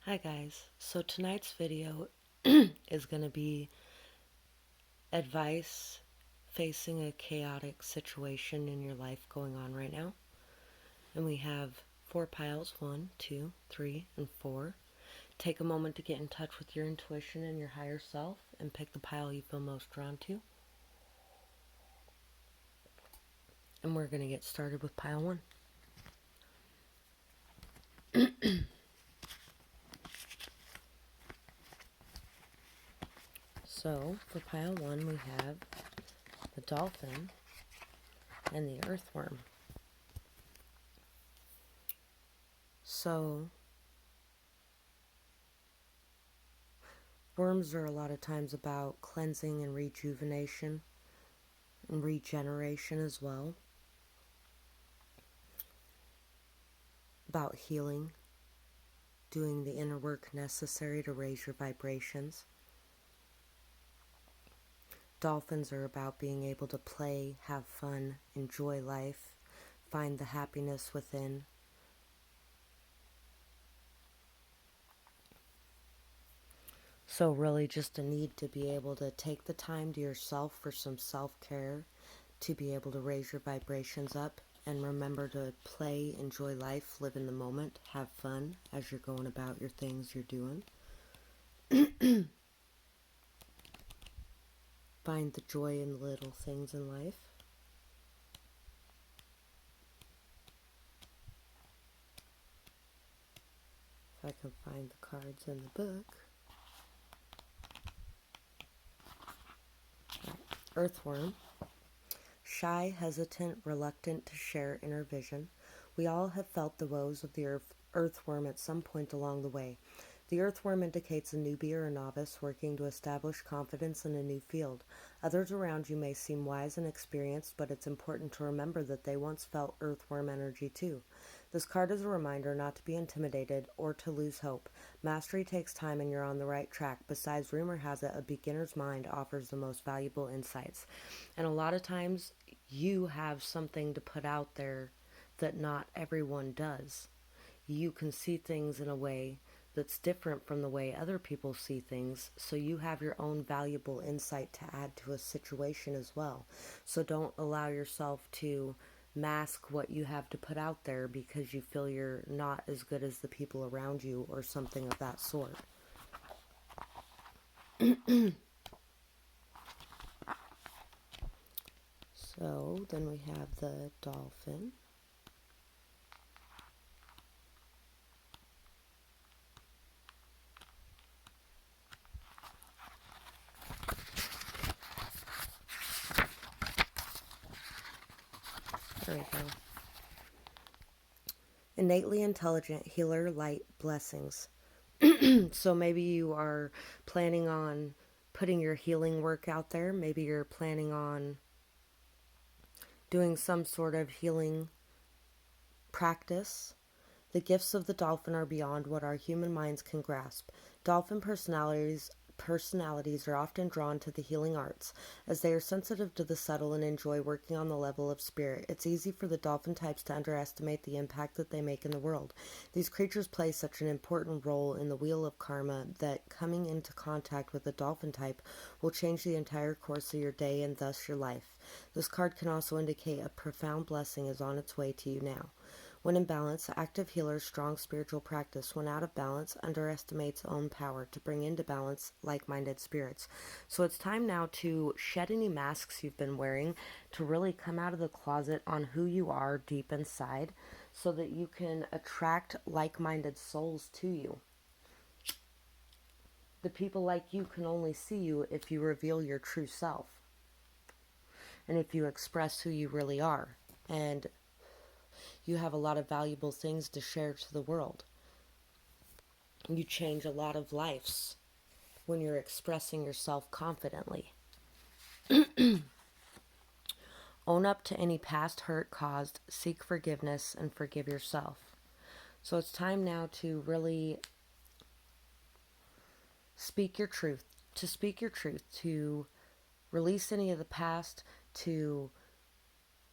Hi guys, so tonight's video is going to be advice facing a chaotic situation in your life going on right now. And we have 4 piles, 1, 2, 3, and 4. Take a moment to get in touch with your intuition and your higher self and pick the pile you feel most drawn to. And we're going to get started with pile 1. So for pile 1 we have the dolphin and the earthworm. So worms are a lot of times about cleansing and rejuvenation and regeneration as well. About healing, doing the inner work necessary to raise your vibrations. Dolphins are about being able to play, have fun, enjoy life, find the happiness within. So really just a need to be able to take the time to yourself for some self-care, to be able to raise your vibrations up, and remember to play, enjoy life, live in the moment, have fun as you're going about your things you're doing. Find the joy in the little things in life. If I can find the cards in the book. Earthworm. Shy, hesitant, reluctant to share inner vision. We all have felt the woes of the earthworm at some point along the way. The earthworm indicates a newbie or a novice working to establish confidence in a new field. Others around you may seem wise and experienced, but it's important to remember that they once felt earthworm energy too. This card is a reminder not to be intimidated or to lose hope. Mastery takes time and you're on the right track. Besides, rumor has it a beginner's mind offers the most valuable insights. And a lot of times you have something to put out there that not everyone does. You can see things in a way that's different from the way other people see things, so you have your own valuable insight to add to a situation as well. So don't allow yourself to mask what you have to put out there because you feel you're not as good as the people around you or something of that sort. So then we have the dolphin. There we go. Innately intelligent, healer, light, blessings. So maybe you are planning on putting your healing work out there. Maybe you're planning on doing some sort of healing practice. The gifts of the dolphin are beyond what our human minds can grasp. Dolphin personalities are often drawn to the healing arts, as they are sensitive to the subtle and enjoy working on the level of spirit. It's easy for the dolphin types to underestimate the impact that they make in the world. These creatures play such an important role in the wheel of karma that coming into contact with a dolphin type will change the entire course of your day and thus your life. This card can also indicate a profound blessing is on its way to you now. When in balance, active healer's strong spiritual practice. When out of balance, underestimates own power to bring into balance like-minded spirits. So it's time now to shed any masks you've been wearing, to really come out of the closet on who you are deep inside, so that you can attract like-minded souls to you. The people like you can only see you if you reveal your true self, and if you express who you really are. And you have a lot of valuable things to share to the world. You change a lot of lives when you're expressing yourself confidently. Own up to any past hurt caused, seek forgiveness, and forgive yourself. So it's time now to really speak your truth. To speak your truth, to release any of the past, to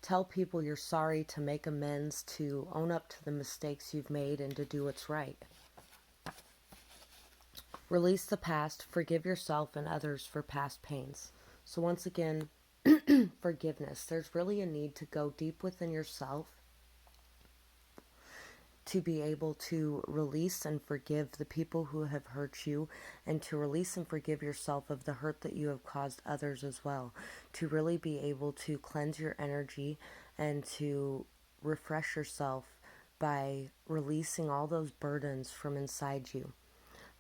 tell people you're sorry, to make amends, to own up to the mistakes you've made, and to do what's right. Release the past, forgive yourself and others for past pains. So once again, forgiveness. There's really a need to go deep within yourself to be able to release and forgive the people who have hurt you, and to release and forgive yourself of the hurt that you have caused others as well. To really be able to cleanse your energy and to refresh yourself by releasing all those burdens from inside you,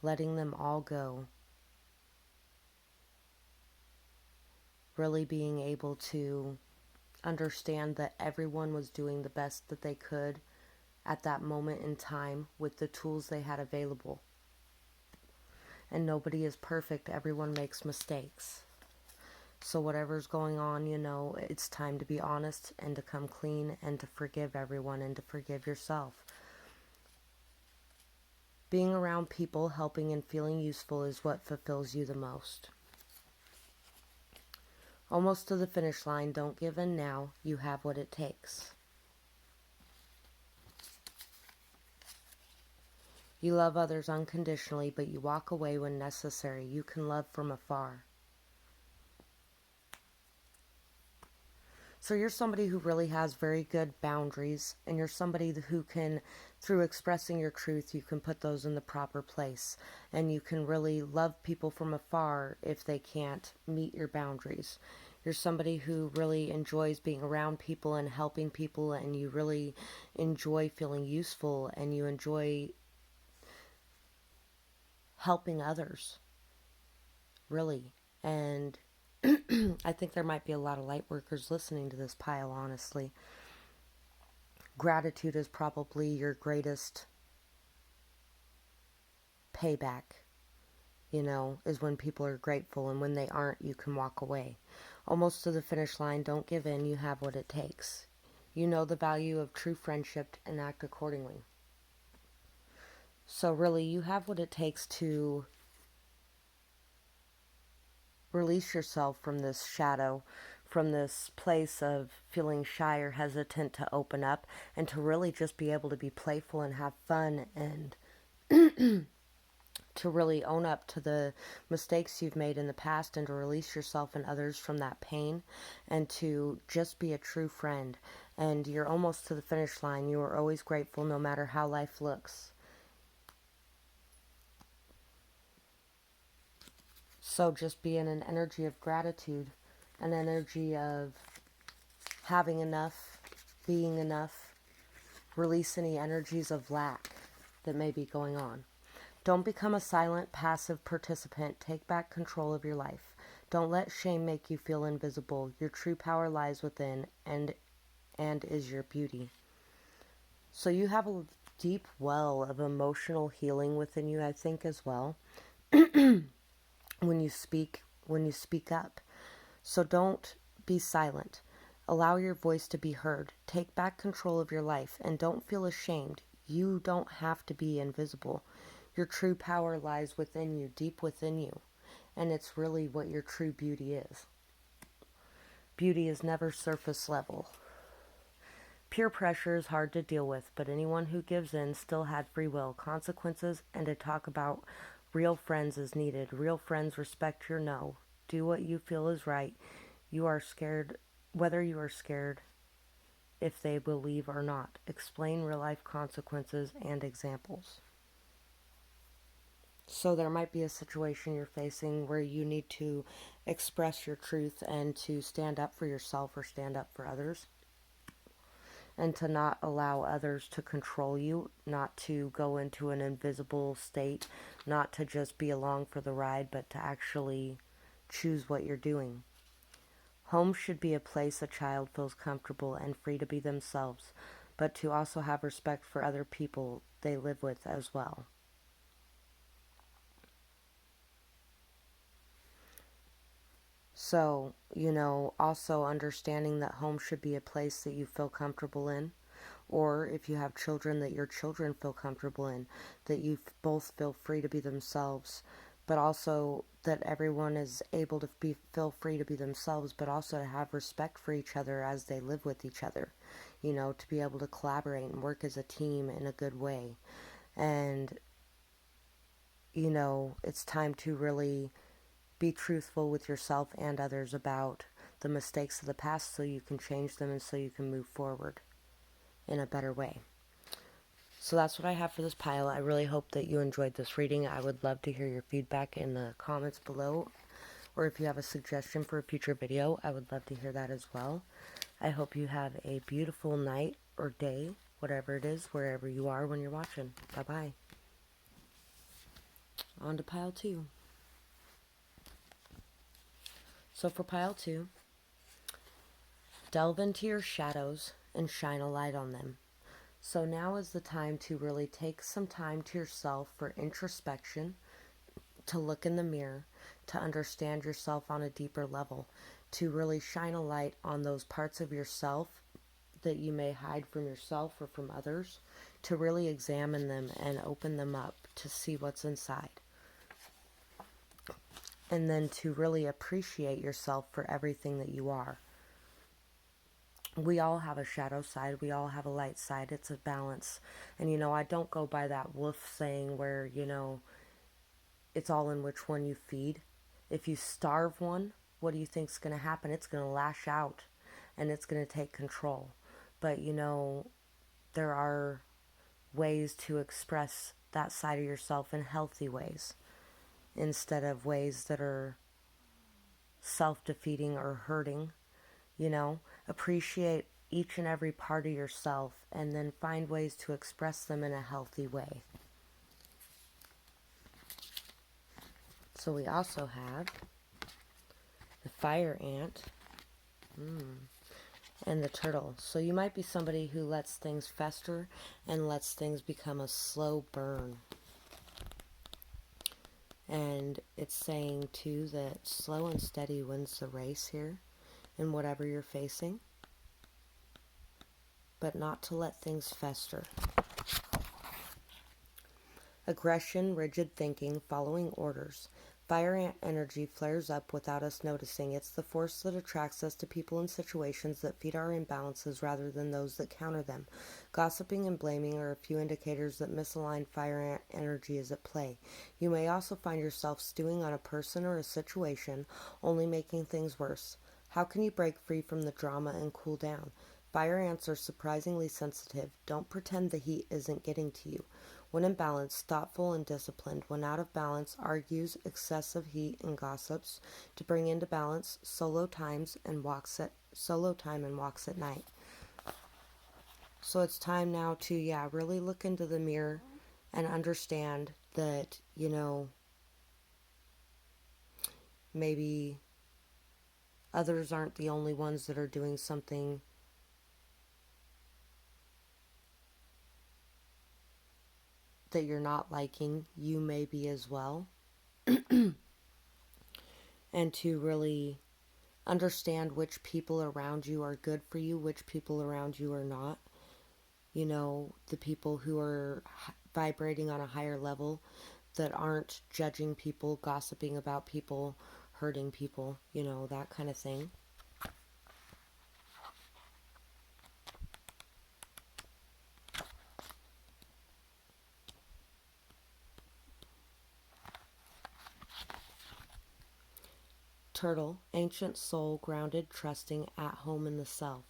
letting them all go. Really being able to understand that everyone was doing the best that they could at that moment in time with the tools they had available. And nobody is perfect. Everyone makes mistakes. So whatever's going on, it's time to be honest and to come clean and to forgive everyone and to forgive yourself. Being around people, helping and feeling useful is what fulfills you the most. Almost to the finish line. Don't give in now. You have what it takes. You love others unconditionally, but you walk away when necessary. You can love from afar. So you're somebody who really has very good boundaries, and you're somebody who can, through expressing your truth, you can put those in the proper place. And you can really love people from afar if they can't meet your boundaries. You're somebody who really enjoys being around people and helping people, and you really enjoy feeling useful, and you enjoy helping others, really. And I think there might be a lot of light workers listening to this pile, honestly. Gratitude is probably your greatest payback, is when people are grateful, and when they aren't, you can walk away. Almost to the finish line. Don't give in. You have what it takes. You know the value of true friendship and act accordingly. So really, you have what it takes to release yourself from this shadow, from this place of feeling shy or hesitant to open up, and to really just be able to be playful and have fun, and to really own up to the mistakes you've made in the past, and to release yourself and others from that pain, and to just be a true friend. And you're almost to the finish line. You are always grateful no matter how life looks. So just be in an energy of gratitude, an energy of having enough, being enough. Release any energies of lack that may be going on. Don't become a silent, passive participant. Take back control of your life. Don't let shame make you feel invisible. Your true power lies within, and is your beauty. So you have a deep well of emotional healing within you, I think, as well. when you speak up. So don't be silent. Allow your voice to be heard. Take back control of your life, and don't feel ashamed. You don't have to be invisible. Your true power lies within you, deep within you. And it's really what your true beauty is. Beauty is never surface level. Peer pressure is hard to deal with, but anyone who gives in still had free will, consequences, and to talk about real friends is needed. Real friends respect your no. Do what you feel is right. You are scared, whether you are scared if they will leave or not. Explain real life consequences and examples. So there might be a situation you're facing where you need to express your truth and to stand up for yourself or stand up for others. And to not allow others to control you, not to go into an invisible state, not to just be along for the ride, but to actually choose what you're doing. Home should be a place a child feels comfortable and free to be themselves, but to also have respect for other people they live with as well. So, also understanding that home should be a place that you feel comfortable in, or if you have children, that your children feel comfortable in, that you both feel free to be themselves, but also that everyone is able to feel free to be themselves, but also to have respect for each other as they live with each other, to be able to collaborate and work as a team in a good way. And it's time to really be truthful with yourself and others about the mistakes of the past so you can change them and so you can move forward in a better way. So that's what I have for this pile. I really hope that you enjoyed this reading. I would love to hear your feedback in the comments below, or if you have a suggestion for a future video, I would love to hear that as well. I hope you have a beautiful night or day, whatever it is, wherever you are when you're watching. Bye-bye. On to pile 2. So for pile 2, delve into your shadows and shine a light on them. So now is the time to really take some time to yourself for introspection, to look in the mirror, to understand yourself on a deeper level, to really shine a light on those parts of yourself that you may hide from yourself or from others, to really examine them and open them up to see what's inside. And then to really appreciate yourself for everything that you are. We all have a shadow side. We all have a light side. It's a balance. And, I don't go by that wolf saying where, it's all in which one you feed. If you starve one, what do you think's going to happen? It's going to lash out and it's going to take control. But, there are ways to express that side of yourself in healthy ways instead of ways that are self-defeating or hurting. Appreciate each and every part of yourself and then find ways to express them in a healthy way. So we also have the fire ant and the turtle. So you might be somebody who lets things fester and lets things become a slow burn. And it's saying too that slow and steady wins the race here in whatever you're facing, but not to let things fester. Aggression, rigid thinking, following orders. Fire ant energy flares up without us noticing. It's the force that attracts us to people and situations that feed our imbalances rather than those that counter them. Gossiping and blaming are a few indicators that misaligned fire ant energy is at play. You may also find yourself stewing on a person or a situation, only making things worse. How can you break free from the drama and cool down? Fire ants are surprisingly sensitive. Don't pretend the heat isn't getting to you. When in balance, thoughtful and disciplined. When out of balance, argues, excessive heat, and gossips. To bring into balance, solo time and walks at night. So it's time now to, really look into the mirror and understand that, maybe others aren't the only ones that are doing something that you're not liking. You may be as well. And to really understand which people around you are good for you, which people around you are not. The people who are vibrating on a higher level, that aren't judging people, gossiping about people, hurting people, that kind of thing. Turtle, ancient soul, grounded, trusting, at home in the self.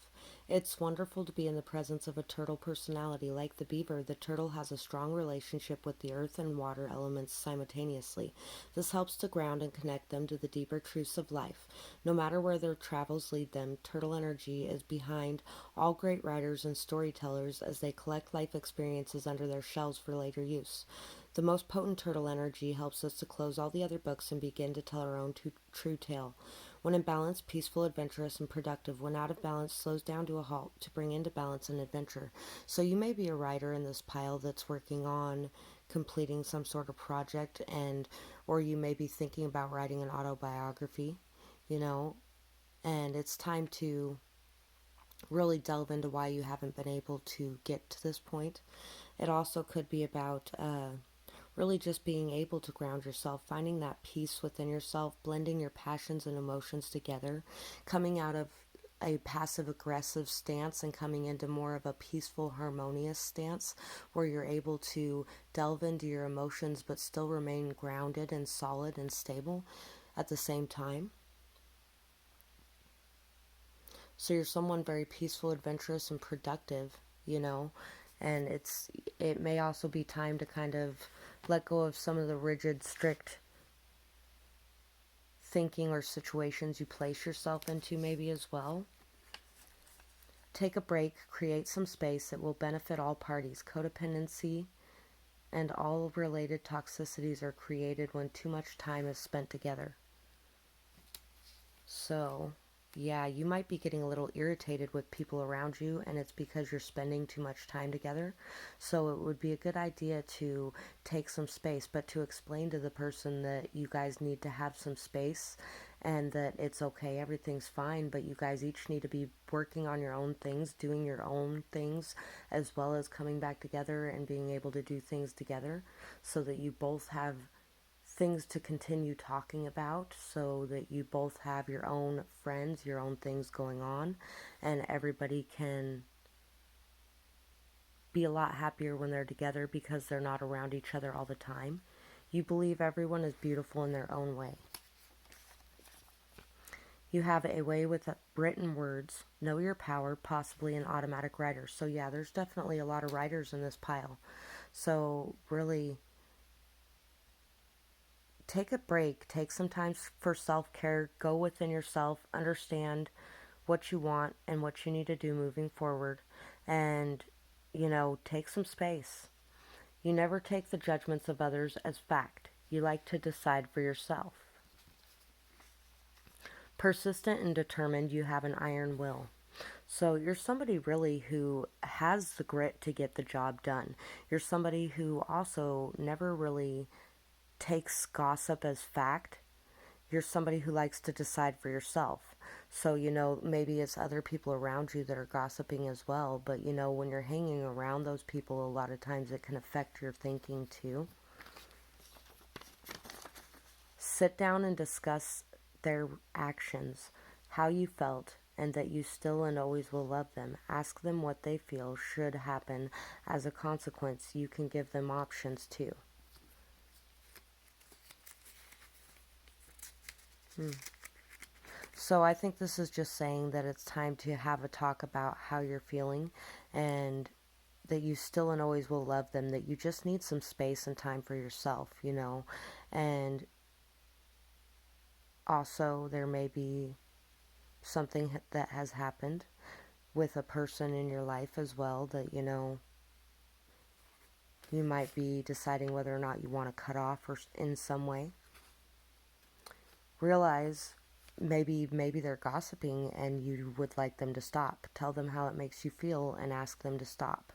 It's wonderful to be in the presence of a turtle personality. Like the beaver, the turtle has a strong relationship with the earth and water elements simultaneously. This helps to ground and connect them to the deeper truths of life. No matter where their travels lead them, turtle energy is behind all great writers and storytellers as they collect life experiences under their shells for later use. The most potent turtle energy helps us to close all the other books and begin to tell our own true tale. When in balance, peaceful, adventurous, and productive. When out of balance, slows down to a halt to bring into balance and adventure. So you may be a writer in this pile that's working on completing some sort of project, or you may be thinking about writing an autobiography, and it's time to really delve into why you haven't been able to get to this point. It also could be about really just being able to ground yourself, finding that peace within yourself, blending your passions and emotions together, coming out of a passive aggressive stance and coming into more of a peaceful, harmonious stance where you're able to delve into your emotions but still remain grounded and solid and stable at the same time. So you're someone very peaceful, adventurous, and productive, you know, and it may also be time to kind of let go of some of the rigid, strict thinking or situations you place yourself into maybe as well. Take a break, create some space that will benefit all parties. Codependency and all related toxicities are created when too much time is spent together. So, yeah, you might be getting a little irritated with people around you, and it's because you're spending too much time together. So it would be a good idea to take some space, but to explain to the person that you guys need to have some space and that it's okay, everything's fine, but you guys each need to be working on your own things, doing your own things, as well as coming back together and being able to do things together so that you both have things to continue talking about, so that you both have your own friends, your own things going on, and everybody can be a lot happier when they're together because they're not around each other all the time. You believe everyone is beautiful in their own way. You have a way with written words, know your power, possibly an automatic writer. So yeah, there's definitely a lot of writers in this pile. So really take a break, take some time for self-care, go within yourself, understand what you want and what you need to do moving forward, and, take some space. You never take the judgments of others as fact. You like to decide for yourself. Persistent and determined, you have an iron will. So you're somebody really who has the grit to get the job done. You're somebody who also never really takes gossip as fact. You're somebody who likes to decide for yourself. So, maybe it's other people around you that are gossiping as well, but, when you're hanging around those people, a lot of times it can affect your thinking too. Sit down and discuss their actions, how you felt, and that you still and always will love them. Ask them what they feel should happen. As a consequence, you can give them options too. So I think this is just saying that it's time to have a talk about how you're feeling and that you still and always will love them, that you just need some space and time for yourself, and also there may be something that has happened with a person in your life as well that, you might be deciding whether or not you want to cut off or in some way. Realize maybe they're gossiping and you would like them to stop. Tell them how it makes you feel and ask them to stop.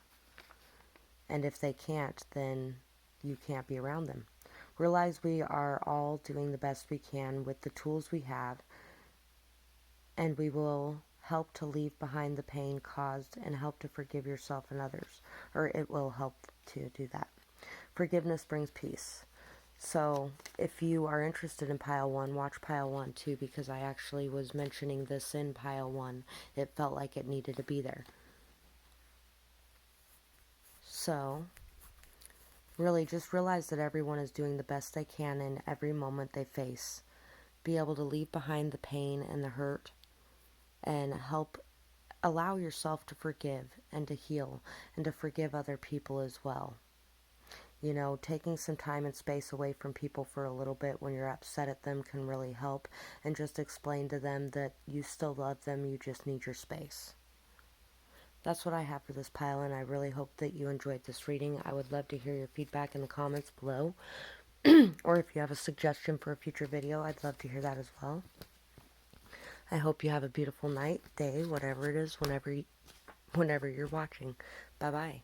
And if they can't, then you can't be around them. Realize we are all doing the best we can with the tools we have, and we will help to leave behind the pain caused and help to forgive yourself and others, or it will help to do that. Forgiveness brings peace. So if you are interested in pile 1, watch pile 1 too, because I actually was mentioning this in pile 1. It felt like it needed to be there. So really just realize that everyone is doing the best they can in every moment they face. Be able to leave behind the pain and the hurt and help allow yourself to forgive and to heal and to forgive other people as well. Taking some time and space away from people for a little bit when you're upset at them can really help, and just explain to them that you still love them, you just need your space. That's what I have for this pile, and I really hope that you enjoyed this reading. I would love to hear your feedback in the comments below, or if you have a suggestion for a future video, I'd love to hear that as well. I hope you have a beautiful night, day, whatever it is, whenever you're watching. Bye-bye.